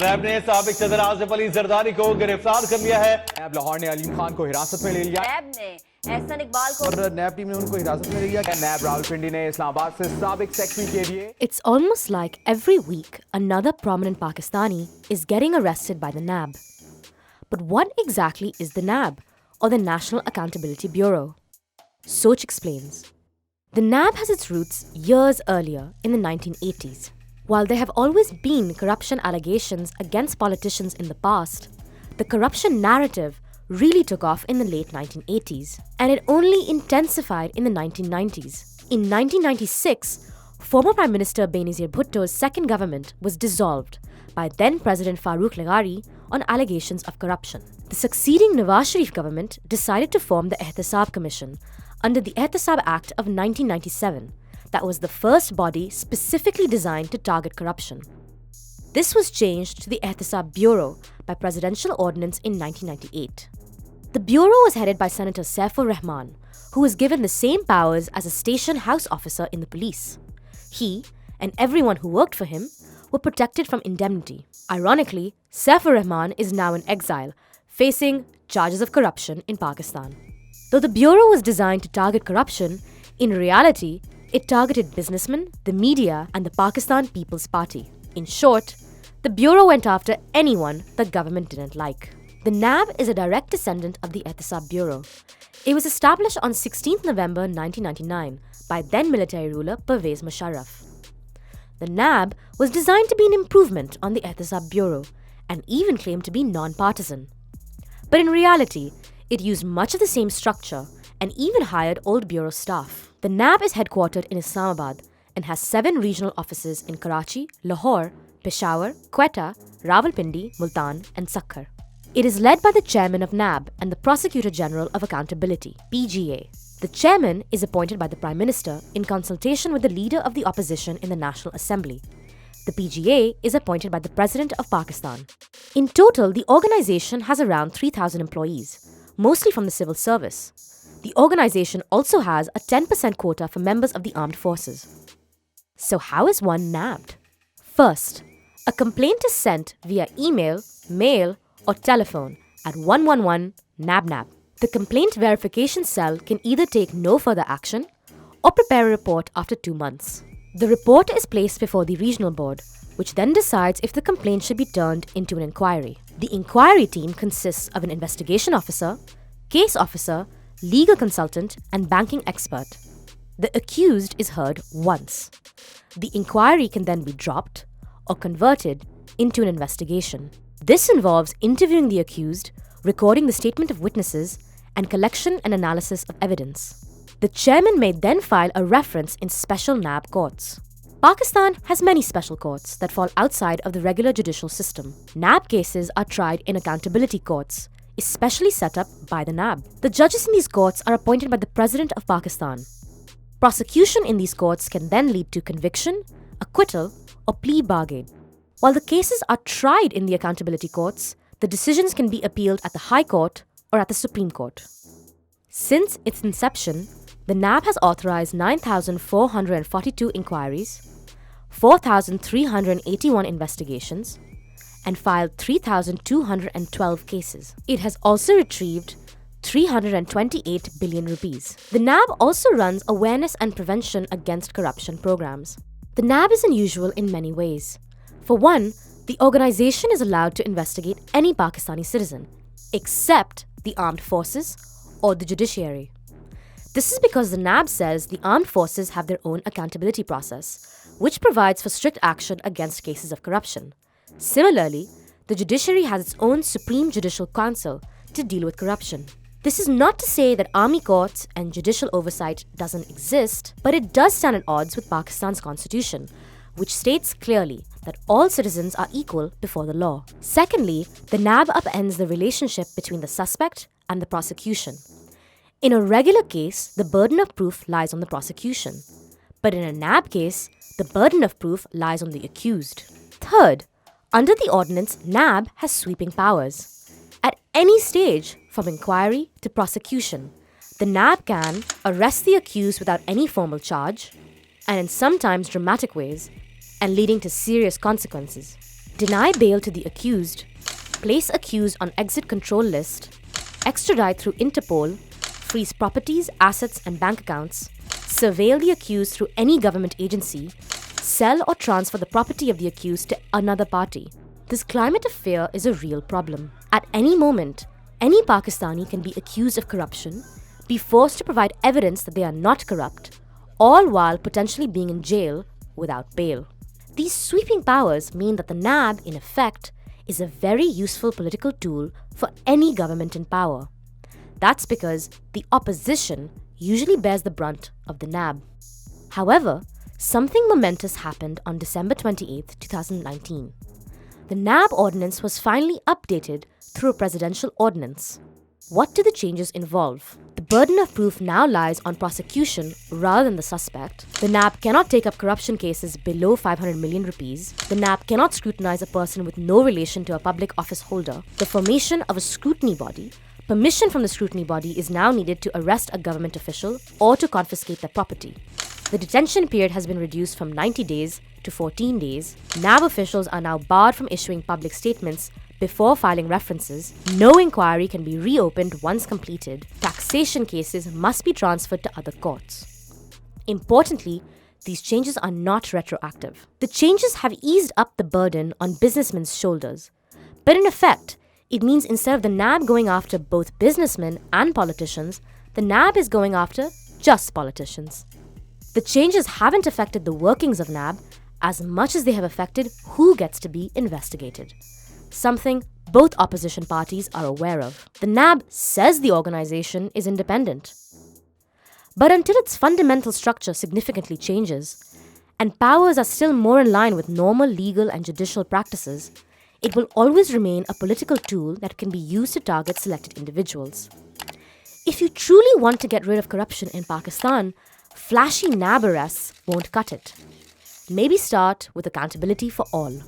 NAB ने साबिक सदर आसिफ ज़रदारी को गिरफ्तार कर लिया है। NAB लाहौर ने अलीम खान को हिरासत में ले लिया। NAB ने एहसन इकबाल को और NAB टीम ने उनको हिरासत में ले लिया। NAB रावलपिंडी ने इस्लामाबाद से साबिक सेक्रेटरी के लिए। It's almost like every week another prominent Pakistani is getting arrested by the NAB. But what exactly is the NAB, or the National Accountability Bureau? Soch explains. The NAB has its roots years earlier in the 1980s. While there have always been corruption allegations against politicians in the past, the corruption narrative really took off in the late 1980s, and it only intensified in the 1990s. In 1996, former Prime Minister Benazir Bhutto's second government was dissolved by then-President Farooq Laghari on allegations of corruption. The succeeding Nawaz Sharif government decided to form the Ehtisab Commission under the Ehtisab Act of 1997, that was the first body specifically designed to target corruption. This was changed to the Ehtisab Bureau by Presidential Ordinance in 1998. The Bureau was headed by Senator Saifur Rahman, who was given the same powers as a station house officer in the police. He, and everyone who worked for him, were protected from indemnity. Ironically, Saifur Rahman is now in exile, facing charges of corruption in Pakistan. Though the Bureau was designed to target corruption, in reality, it targeted businessmen, the media, and the Pakistan People's Party. In short, the Bureau went after anyone the government didn't like. The NAB is a direct descendant of the Ehtisab Bureau. It was established on 16 November 1999 by then-military ruler Pervez Musharraf. The NAB was designed to be an improvement on the Ehtisab Bureau and even claimed to be non-partisan. But in reality, it used much of the same structure and even hired old Bureau staff. The NAB is headquartered in Islamabad and has 7 regional offices in Karachi, Lahore, Peshawar, Quetta, Rawalpindi, Multan, and Sakkar. It is led by the chairman of NAB and the Prosecutor General of Accountability, PGA. The chairman is appointed by the Prime Minister in consultation with the leader of the opposition in the National Assembly. The PGA is appointed by the President of Pakistan. In total, the organization has around 3,000 employees, mostly from the civil service. The organization also has a 10% quota for members of the armed forces. So how is one nabbed? First, a complaint is sent via email, mail, or telephone at 111 NAB. The complaint verification cell can either take no further action or prepare a report after 2 months. The report is placed before the regional board, which then decides if the complaint should be turned into an inquiry. The inquiry team consists of an investigation officer, case officer, legal consultant, and banking expert. The accused is heard once. The inquiry can then be dropped or converted into an investigation. This involves interviewing the accused, recording the statement of witnesses, and collection and analysis of evidence. The chairman may then file a reference in special NAB courts. Pakistan has many special courts that fall outside of the regular judicial system. NAB cases are tried in accountability courts, especially set up by the NAB. The judges in these courts are appointed by the President of Pakistan. Prosecution in these courts can then lead to conviction, acquittal, or plea bargain. While the cases are tried in the accountability courts, the decisions can be appealed at the High Court or at the Supreme Court. Since its inception, the NAB has authorized 9,442 inquiries, 4,381 investigations, and filed 3,212 cases. It has also retrieved 328 billion rupees. The NAB also runs awareness and prevention against corruption programs. The NAB is unusual in many ways. For one, the organization is allowed to investigate any Pakistani citizen, except the armed forces or the judiciary. This is because the NAB says the armed forces have their own accountability process, which provides for strict action against cases of corruption. Similarly, the judiciary has its own Supreme Judicial Council to deal with corruption. This is not to say that army courts and judicial oversight doesn't exist, but it does stand at odds with Pakistan's constitution, which states clearly that all citizens are equal before the law. Secondly, the NAB upends the relationship between the suspect and the prosecution. In a regular case, the burden of proof lies on the prosecution, but in a NAB case, the burden of proof lies on the accused. Third, under the Ordinance, NAB has sweeping powers. At any stage, from inquiry to prosecution, the NAB can arrest the accused without any formal charge, and in sometimes dramatic ways, and leading to serious consequences. deny bail to the accused, place accused on exit control list, extradite through Interpol, freeze properties, assets and bank accounts, surveil the accused through any government agency, sell or transfer the property of the accused to another party. This climate of fear is a real problem. At any moment, any Pakistani can be accused of corruption, be forced to provide evidence that they are not corrupt, all while potentially being in jail without bail. These sweeping powers mean that the NAB, in effect, is a very useful political tool for any government in power. That's because the opposition usually bears the brunt of the NAB. However, something momentous happened on December 28, 2019. The NAB ordinance was finally updated through a presidential ordinance. What do the changes involve? The burden of proof now lies on prosecution rather than the suspect. The NAB cannot take up corruption cases below 500 million rupees. The NAB cannot scrutinize a person with no relation to a public office holder. The formation of a scrutiny body. Permission from the scrutiny body is now needed to arrest a government official or to confiscate their property. The detention period has been reduced from 90 days to 14 days. NAB officials are now barred from issuing public statements before filing references. No inquiry can be reopened once completed. Taxation cases must be transferred to other courts. Importantly, these changes are not retroactive. The changes have eased up the burden on businessmen's shoulders. But in effect, it means instead of the NAB going after both businessmen and politicians, the NAB is going after just politicians. The changes haven't affected the workings of NAB as much as they have affected who gets to be investigated. Something both opposition parties are aware of. The NAB says the organization is independent. But until its fundamental structure significantly changes, and powers are still more in line with normal legal and judicial practices, it will always remain a political tool that can be used to target selected individuals. If you truly want to get rid of corruption in Pakistan, flashy NAB arrests won't cut it. Maybe start with accountability for all.